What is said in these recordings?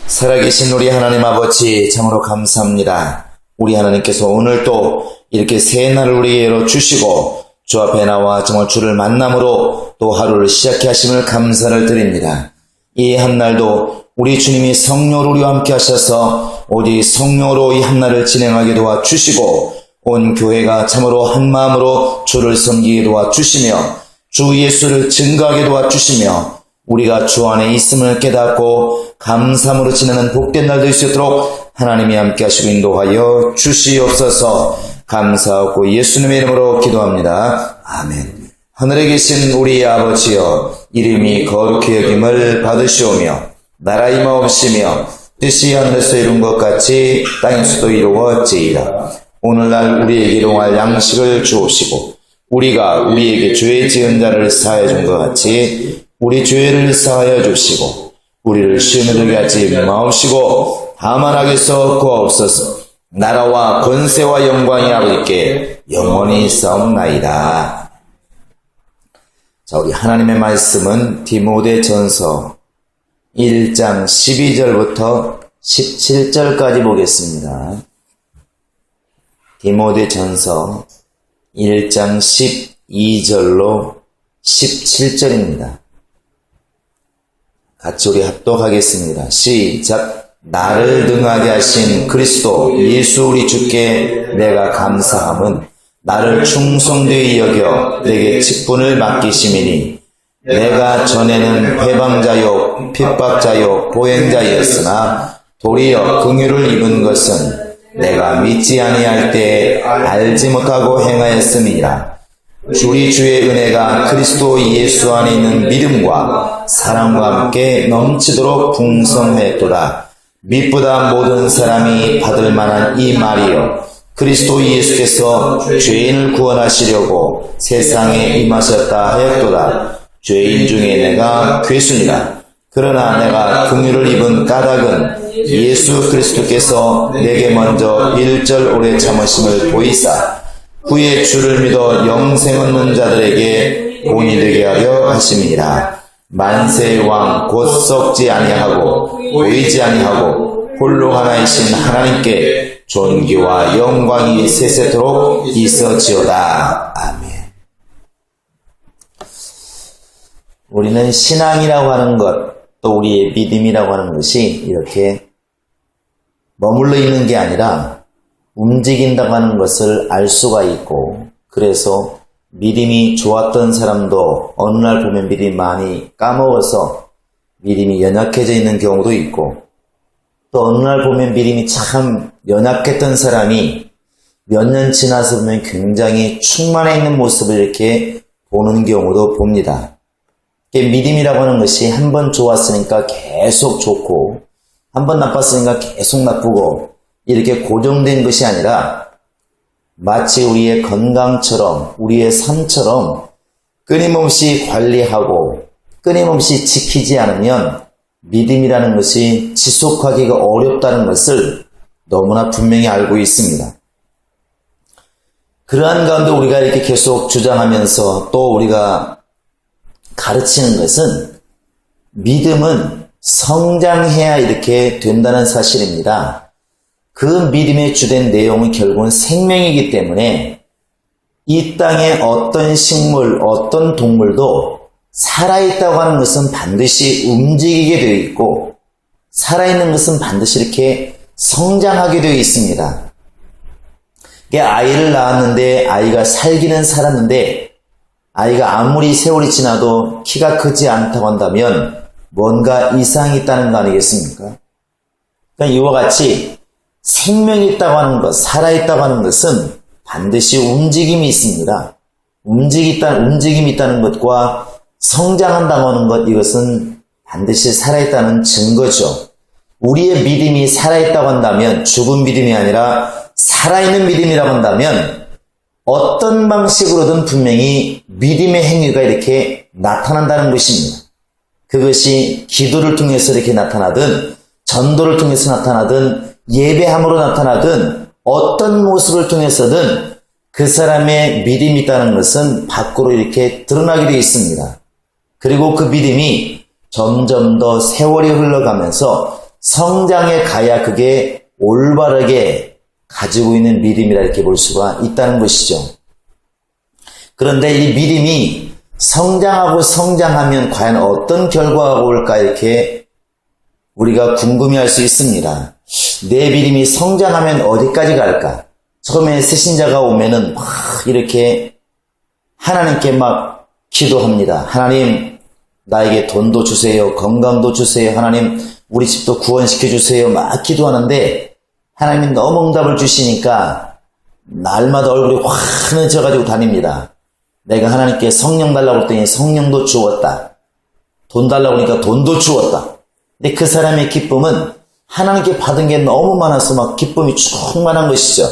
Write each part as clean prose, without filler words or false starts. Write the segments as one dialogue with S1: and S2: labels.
S1: 살아계신 우리 하나님 아버지 참으로 감사합니다. 우리 하나님께서 오늘도 이렇게 새 날을 우리에게 주시고 주 앞에 나와 정말 주를 만남으로 또 하루를 시작해 하심을 감사를 드립니다. 이 한날도 우리 주님이 성령으로 우리와 함께 하셔서 오직 성령으로 이 한날을 진행하게 도와주시고 온 교회가 참으로 한마음으로 주를 섬기게 도와주시며 주 예수를 증거하게 도와주시며 우리가 주 안에 있음을 깨닫고 감사함으로 지나는 복된 날도 있도록 하나님이 함께 하시고 인도하여 주시옵소서. 감사하고 예수님의 이름으로 기도합니다. 아멘. 하늘에 계신 우리 아버지여, 이름이 거룩히 여김을 받으시오며 나라 임하옵시며 뜻이 하늘에서 이룬 것 같이 땅에서도 이루어지이다. 오늘날 우리에게 일용할 양식을 주옵시고 우리가 우리에게 죄 지은 자를 사하여 준 것 같이 우리 죄를 사하여 주시고 우리를 시험에 들게 하지 마옵시고 다만 악에서 구하옵소서. 나라와 권세와 영광이 아버지께 영원히 싸움나이다. 자, 우리 하나님의 말씀은 디모데전서 1장 12절부터 17절까지 보겠습니다. 디모데전서 1장 12절로 17절입니다. 같이 우리 합독하겠습니다. 시작. 나를 등하게 하신 그리스도 예수 우리 주께 내가 감사함은 나를 충성되이 여겨 내게 직분을 맡기심이니 내가 전에는 회방자요 핍박자요 보행자였으나 도리어 긍휼을 입은 것은 내가 믿지 아니할 때에 알지 못하고 행하였음이라. 우리 주의 은혜가 그리스도 예수 안에 있는 믿음과 사랑과 함께 넘치도록 풍성했도다. 믿보다 모든 사람이 받을 만한 이 말이요 그리스도 예수께서 죄인을 구원하시려고 세상에 임하셨다 하였도다. 죄인 중에 내가 괴순이라. 그러나 내가 긍휼을 입은 까닭은 예수 그리스도께서 내게 먼저 1절 오래 참으심을 보이사 후에 주를 믿어 영생 얻는 자들에게 본이 되게 하려 하심이라. 만세의 왕 곧 썩지 아니하고 보이지 아니하고 홀로 하나이신 하나님께 존귀와 영광이 세세토록 있어지어다. 아멘. 우리는 신앙이라고 하는 것, 또 우리의 믿음이라고 하는 것이 이렇게 머물러 있는 게 아니라 움직인다고 하는 것을 알 수가 있고, 그래서 믿음이 좋았던 사람도 어느 날 보면 믿음이 많이 까먹어서 믿음이 연약해져 있는 경우도 있고, 또 어느 날 보면 믿음이 참 연약했던 사람이 몇 년 지나서 보면 굉장히 충만해 있는 모습을 이렇게 보는 경우도 봅니다. 믿음이라고 하는 것이 한 번 좋았으니까 계속 좋고 한 번 나빴으니까 계속 나쁘고 이렇게 고정된 것이 아니라 마치 우리의 건강처럼 우리의 삶처럼 끊임없이 관리하고 끊임없이 지키지 않으면 믿음이라는 것이 지속하기가 어렵다는 것을 너무나 분명히 알고 있습니다. 그러한 가운데 우리가 이렇게 계속 주장하면서 또 우리가 가르치는 것은 믿음은 성장해야 이렇게 된다는 사실입니다. 그 믿음의 주된 내용은 결국은 생명이기 때문에 이 땅에 어떤 식물, 어떤 동물도 살아있다고 하는 것은 반드시 움직이게 되어 있고 살아있는 것은 반드시 이렇게 성장하게 되어 있습니다. 아이를 낳았는데 아이가 살기는 살았는데 아이가 아무리 세월이 지나도 키가 크지 않다고 한다면 뭔가 이상이 있다는 거 아니겠습니까? 그러니까 이와 같이 생명이 있다고 하는 것, 살아있다고 하는 것은 반드시 움직임이 있습니다. 움직임이 있다는 것과 성장한다고 하는 것, 이것은 반드시 살아있다는 증거죠. 우리의 믿음이 살아있다고 한다면 죽은 믿음이 아니라 살아있는 믿음이라고 한다면 어떤 방식으로든 분명히 믿음의 행위가 이렇게 나타난다는 것입니다. 그것이 기도를 통해서 이렇게 나타나든 전도를 통해서 나타나든 예배함으로 나타나든 어떤 모습을 통해서든 그 사람의 믿음이 있다는 것은 밖으로 이렇게 드러나게 되어 있습니다. 그리고 그 믿음이 점점 더 세월이 흘러가면서 성장해 가야 그게 올바르게 가지고 있는 믿음이라 이렇게 볼 수가 있다는 것이죠. 그런데 이 믿음이 성장하고 성장하면 과연 어떤 결과가 올까 이렇게 우리가 궁금해할 수 있습니다. 내 믿음이 성장하면 어디까지 갈까? 처음에 새신자가 오면은 막 이렇게 하나님께 막 기도합니다. 하나님, 나에게 돈도 주세요. 건강도 주세요. 하나님, 우리 집도 구원시켜 주세요. 막 기도하는데 하나님이 너무 응답을 주시니까 날마다 얼굴이 환해져가지고 다닙니다. 내가 하나님께 성령 달라고 했더니 성령도 주었다. 돈 달라고 하니까 돈도 주었다. 근데 그 사람의 기쁨은 하나님께 받은 게 너무 많아서 막 기쁨이 충만한 것이죠.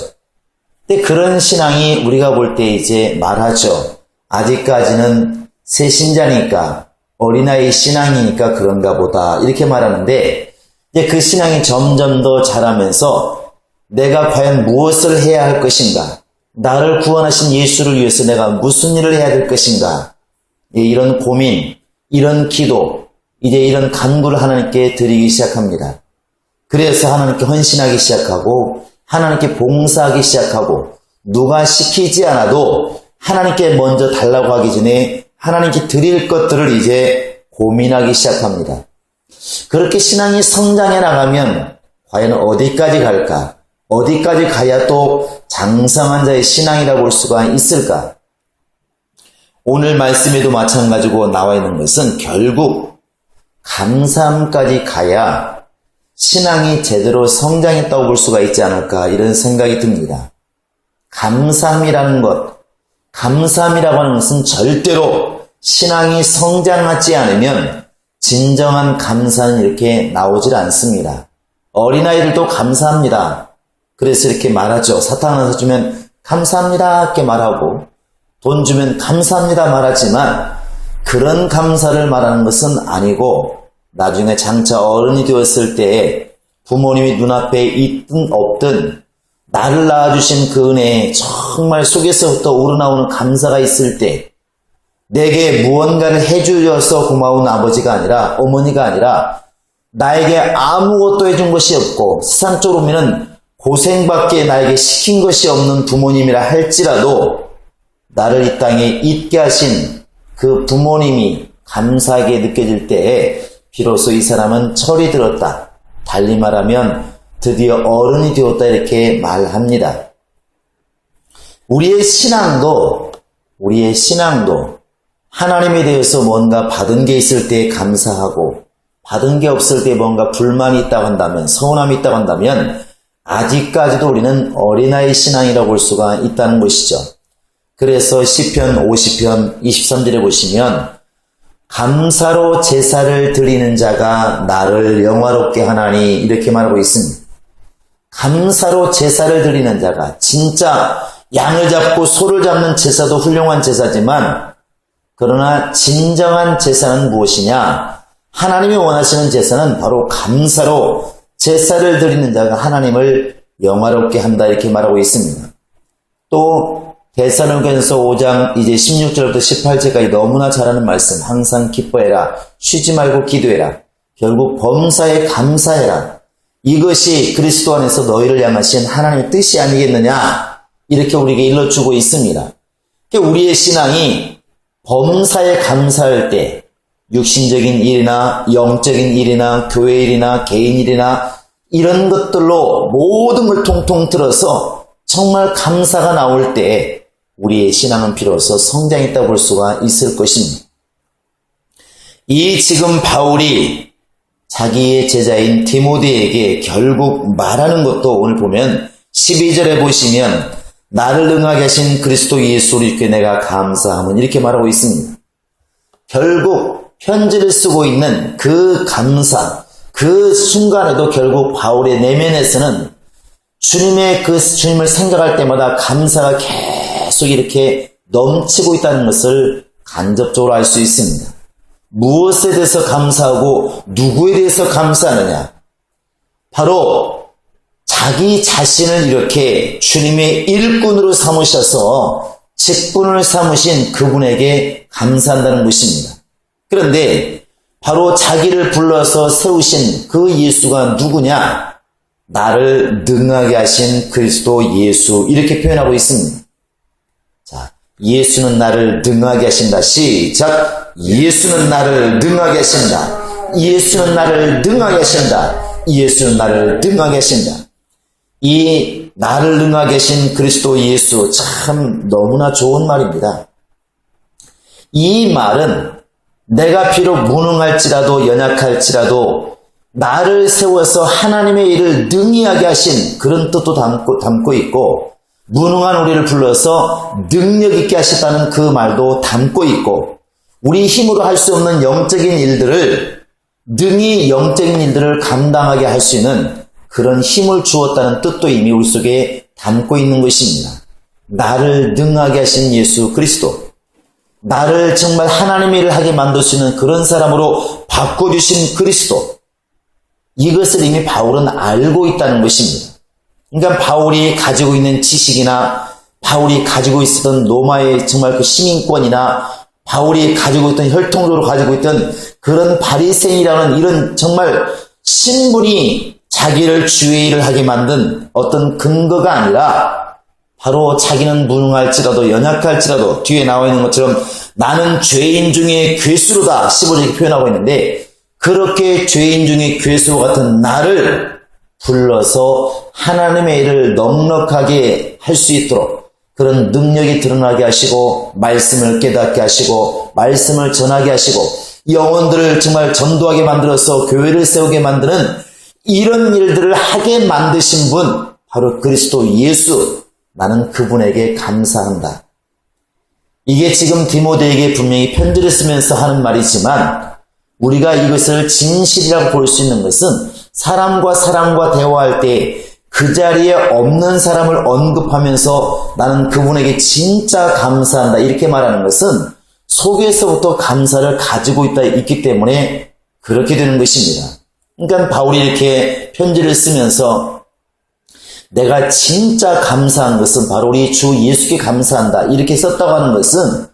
S1: 근데 그런 신앙이 우리가 볼 때 이제 말하죠. 아직까지는 새 신자니까 어린아이 신앙이니까 그런가 보다 이렇게 말하는데 이제 그 신앙이 점점 더 자라면서 내가 과연 무엇을 해야 할 것인가? 나를 구원하신 예수를 위해서 내가 무슨 일을 해야 될 것인가? 이런 고민, 이런 기도, 이제 이런 간구를 하나님께 드리기 시작합니다. 그래서 하나님께 헌신하기 시작하고 하나님께 봉사하기 시작하고 누가 시키지 않아도 하나님께 먼저 달라고 하기 전에 하나님께 드릴 것들을 이제 고민하기 시작합니다. 그렇게 신앙이 성장해 나가면 과연 어디까지 갈까? 어디까지 가야 또 장성한 자의 신앙이라고 볼 수가 있을까? 오늘 말씀에도 마찬가지고 나와 있는 것은 결국 감사함까지 가야 신앙이 제대로 성장했다고 볼 수가 있지 않을까 이런 생각이 듭니다. 감사함이라는 것, 감사함이라고 하는 것은 절대로 신앙이 성장하지 않으면 진정한 감사는 이렇게 나오질 않습니다. 어린아이들도 감사합니다. 그래서 이렇게 말하죠. 사탕 하나 주면 감사합니다 이렇게 말하고 돈 주면 감사합니다 말하지만 그런 감사를 말하는 것은 아니고 나중에 장차 어른이 되었을 때에 부모님이 눈앞에 있든 없든 나를 낳아주신 그 은혜에 정말 속에서부터 우러나오는 감사가 있을 때 내게 무언가를 해주셔서 고마운 아버지가 아니라 어머니가 아니라 나에게 아무것도 해준 것이 없고 세상적으로 보면 고생밖에 나에게 시킨 것이 없는 부모님이라 할지라도 나를 이 땅에 있게 하신 그 부모님이 감사하게 느껴질 때에 비로소 이 사람은 철이 들었다. 달리 말하면 드디어 어른이 되었다 이렇게 말합니다. 우리의 신앙도 하나님에 대해서 뭔가 받은 게 있을 때 감사하고 받은 게 없을 때 뭔가 불만이 있다고 한다면 서운함이 있다고 한다면 아직까지도 우리는 어린아이 신앙이라고 볼 수가 있다는 것이죠. 그래서 시편 50편 23절에 보시면 감사로 제사를 드리는 자가 나를 영화롭게 하나니 이렇게 말하고 있습니다. 감사로 제사를 드리는 자가 진짜 양을 잡고 소를 잡는 제사도 훌륭한 제사지만 그러나 진정한 제사는 무엇이냐? 하나님이 원하시는 제사는 바로 감사로 제사를 드리는 자가 하나님을 영화롭게 한다 이렇게 말하고 있습니다. 또 데살로니가전서 5장 이제 16절부터 18절까지 너무나 잘하는 말씀. 항상 기뻐해라. 쉬지 말고 기도해라. 결국 범사에 감사해라. 이것이 그리스도 안에서 너희를 향하신 하나님의 뜻이 아니겠느냐. 이렇게 우리에게 일러주고 있습니다. 우리의 신앙이 범사에 감사할 때 육신적인 일이나 영적인 일이나 교회 일이나 개인 일이나 이런 것들로 모든 걸 통통 들어서 정말 감사가 나올 때 우리의 신앙은 비로소 성장했다고 볼 수가 있을 것입니다. 이 지금 바울이 자기의 제자인 디모데에게 결국 말하는 것도 오늘 보면 12절에 보시면 나를 능하게 하신 그리스도 예수를 입게 내가 감사함은 이렇게 말하고 있습니다. 결국 편지를 쓰고 있는 그 감사, 그 순간에도 결국 바울의 내면에서는 주님을 생각할 때마다 감사가 계속 이렇게 넘치고 있다는 것을 간접적으로 알 수 있습니다. 무엇에 대해서 감사하고 누구에 대해서 감사하느냐? 바로 자기 자신을 이렇게 주님의 일꾼으로 삼으셔서 직분을 삼으신 그분에게 감사한다는 것입니다. 그런데 바로 자기를 불러서 세우신 그 예수가 누구냐? 나를 능하게 하신 그리스도 예수, 이렇게 표현하고 있습니다. 자, 예수는 나를 능하게 하신다. 시작. 예수는 나를 능하게 하신다. 예수는 나를 능하게 하신다. 예수는 나를 능하게 하신다. 이 나를 능하게 하신 그리스도 예수, 참 너무나 좋은 말입니다. 이 말은 내가 비록 무능할지라도 연약할지라도 나를 세워서 하나님의 일을 능히 하게 하신 그런 뜻도 담고 있고, 무능한 우리를 불러서 능력 있게 하셨다는 그 말도 담고 있고, 우리 힘으로 할 수 없는 영적인 일들을 능히 영적인 일들을 감당하게 할 수 있는 그런 힘을 주었다는 뜻도 이미 우리 속에 담고 있는 것입니다. 나를 능하게 하신 예수 그리스도, 나를 정말 하나님의 일을 하게 만들 수 있는 그런 사람으로 바꿔주신 그리스도, 이것을 이미 바울은 알고 있다는 것입니다. 그러니까 바울이 가지고 있는 지식이나 바울이 가지고 있었던 로마의 정말 그 시민권이나 바울이 가지고 있던 혈통적으로 가지고 있던 그런 바리새인이라는 이런 정말 신분이 자기를 주의 일을 하게 만든 어떤 근거가 아니라, 바로 자기는 무능할지라도 연약할지라도 뒤에 나와 있는 것처럼 나는 죄인 중에 괴수로다 15절에 표현하고 있는데, 그렇게 죄인 중에 괴수 같은 나를 불러서 하나님의 일을 넉넉하게 할 수 있도록 그런 능력이 드러나게 하시고, 말씀을 깨닫게 하시고, 말씀을 전하게 하시고, 영혼들을 정말 전도하게 만들어서 교회를 세우게 만드는 이런 일들을 하게 만드신 분, 바로 그리스도 예수, 나는 그분에게 감사한다. 이게 지금 디모데에게 분명히 편지를 쓰면서 하는 말이지만, 우리가 이것을 진실이라고 볼 수 있는 것은 사람과 대화할 때 그 자리에 없는 사람을 언급하면서 나는 그분에게 진짜 감사한다 이렇게 말하는 것은 속에서부터 감사를 가지고 있기 때문에 그렇게 되는 것입니다. 그러니까 바울이 이렇게 편지를 쓰면서 내가 진짜 감사한 것은 바로 우리 주 예수께 감사한다 이렇게 썼다고 하는 것은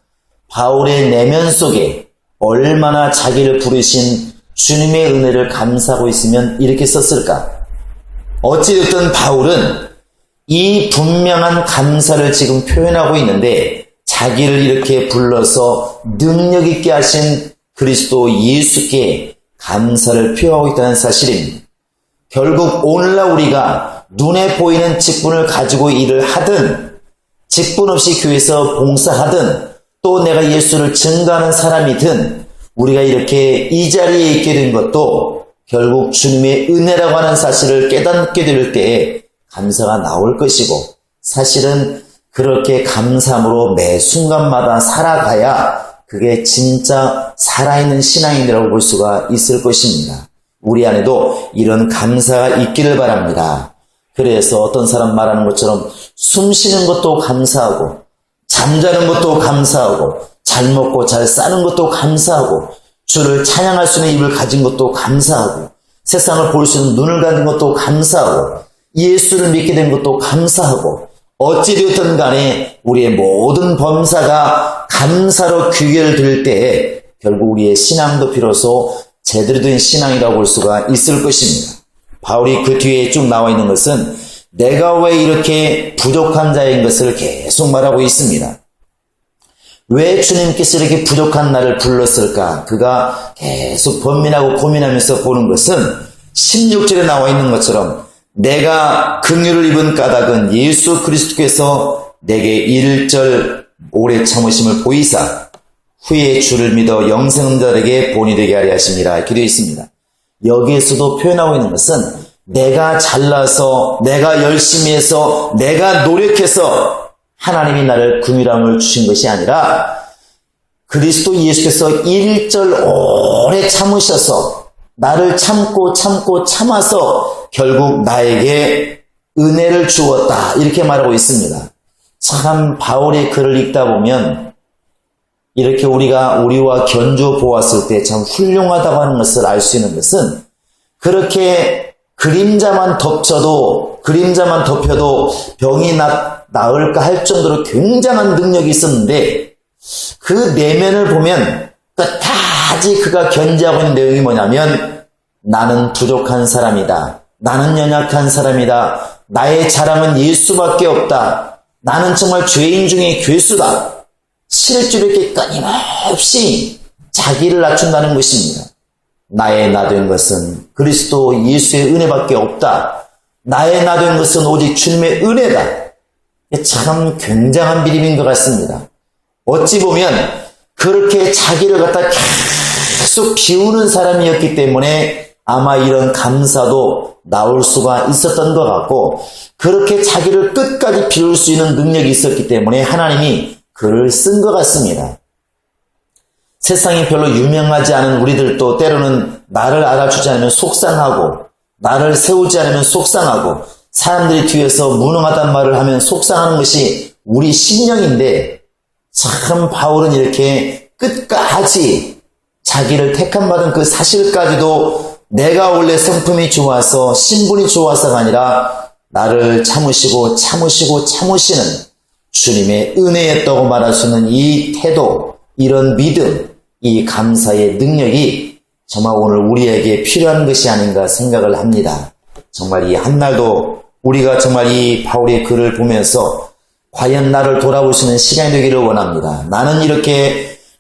S1: 바울의 내면 속에 얼마나 자기를 부르신 주님의 은혜를 감사하고 있으면 이렇게 썼을까? 어찌됐든 바울은 이 분명한 감사를 지금 표현하고 있는데, 자기를 이렇게 불러서 능력 있게 하신 그리스도 예수께 감사를 표하고 있다는 사실입니다. 결국 오늘날 우리가 눈에 보이는 직분을 가지고 일을 하든, 직분 없이 교회에서 봉사하든, 또 내가 예수를 증거하는 사람이든, 우리가 이렇게 이 자리에 있게 된 것도 결국 주님의 은혜라고 하는 사실을 깨닫게 될 때에 감사가 나올 것이고, 사실은 그렇게 감사함으로 매 순간마다 살아가야 그게 진짜 살아있는 신앙인이라고 볼 수가 있을 것입니다. 우리 안에도 이런 감사가 있기를 바랍니다. 그래서 어떤 사람 말하는 것처럼 숨 쉬는 것도 감사하고, 잠자는 것도 감사하고, 잘 먹고 잘 싸는 것도 감사하고, 주를 찬양할 수 있는 입을 가진 것도 감사하고, 세상을 볼 수 있는 눈을 가진 것도 감사하고, 예수를 믿게 된 것도 감사하고, 어찌되었든 간에 우리의 모든 범사가 감사로 귀결 될 때에 결국 우리의 신앙도 비로소 제대로 된 신앙이라고 볼 수가 있을 것입니다. 바울이 그 뒤에 쭉 나와 있는 것은 내가 왜 이렇게 부족한 자인 것을 계속 말하고 있습니다. 왜 주님께서 이렇게 부족한 나를 불렀을까? 그가 계속 번민하고 고민하면서 보는 것은 16절에 나와 있는 것처럼 내가 긍휼을 입은 까닭은 예수 그리스도께서 내게 일절 오래 참으심을 보이사 후에 주를 믿어 영생한 자에게 본이 되게 하려 하심이라 이렇게 되어 있습니다. 여기에서도 표현하고 있는 것은 내가 잘나서, 내가 열심히 해서, 내가 노력해서 하나님이 나를 긍휼함을 주신 것이 아니라 그리스도 예수께서 일절 오래 참으셔서 나를 참아서 결국 나에게 은혜를 주었다 이렇게 말하고 있습니다. 참 바울의 글을 읽다 보면 이렇게 우리와 견주어 보았을 때 참 훌륭하다고 하는 것을 알 수 있는 것은, 그렇게 그림자만 덮여도 병이 나을까 할 정도로 굉장한 능력이 있었는데 그 내면을 보면 다 가지 그가 견지하고 있는 내용이 뭐냐면 나는 부족한 사람이다. 나는 연약한 사람이다. 나의 자랑은 예수밖에 없다. 나는 정말 죄인 중에 괴수다. 실제로 이렇게 끊임없이 자기를 낮춘다는 것입니다. 나의 나 된 것은 그리스도 예수의 은혜밖에 없다. 나의 나 된 것은 오직 주님의 은혜다. 참 굉장한 믿음인 것 같습니다. 어찌 보면 그렇게 자기를 갖다 계속 비우는 사람이었기 때문에 아마 이런 감사도 나올 수가 있었던 것 같고, 그렇게 자기를 끝까지 비울 수 있는 능력이 있었기 때문에 하나님이 그를 쓴 것 같습니다. 세상에 별로 유명하지 않은 우리들도 때로는 나를 알아주지 않으면 속상하고, 나를 세우지 않으면 속상하고, 사람들이 뒤에서 무능하단 말을 하면 속상하는 것이 우리 심령인데, 참 바울은 이렇게 끝까지 자기를 택함받은 그 사실까지도 내가 원래 성품이 좋아서 신분이 좋아서가 아니라 나를 참으시고 참으시는 주님의 은혜였다고 말할 수 있는 이 태도, 이런 믿음, 이 감사의 능력이 정말 오늘 우리에게 필요한 것이 아닌가 생각을 합니다. 정말 이 한날도 우리가 정말 이 바울의 글을 보면서 과연 나를 돌아보시는 시간이 되기를 원합니다. 나는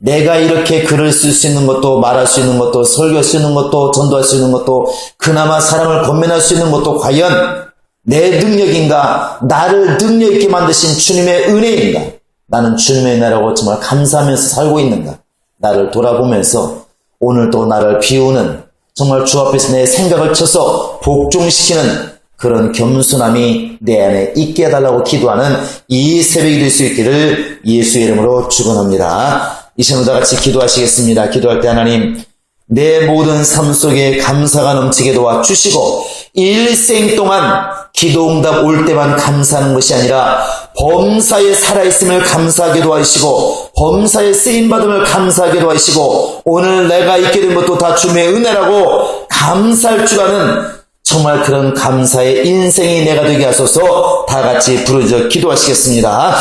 S1: 내가 이렇게 글을 쓸 수 있는 것도, 말할 수 있는 것도, 설교할 수 있는 것도, 전도할 수 있는 것도, 그나마 사람을 권면할 수 있는 것도 과연 내 능력인가? 나를 능력 있게 만드신 주님의 은혜인가? 나는 주님의 은혜라고 정말 감사하면서 살고 있는가? 나를 돌아보면서 오늘도 나를 비우는, 정말 주 앞에서 내 생각을 쳐서 복종시키는 그런 겸손함이 내 안에 있게 해달라고 기도하는 이 새벽이 될 수 있기를 예수의 이름으로 축원합니다. 이 시간에 다 같이 기도하시겠습니다. 기도할 때 하나님, 내 모든 삶 속에 감사가 넘치게 도와주시고 일생 동안 기도응답 올 때만 감사하는 것이 아니라 범사에 살아있음을 감사하게 도와주시고 범사에 쓰임받음을 감사하게 도와주시고 오늘 내가 있게 된 것도 다 주님의 은혜라고 감사할 줄 아는 정말 그런 감사의 인생이 내가 되게 하소서. 다 같이 부르짖어 기도하시겠습니다.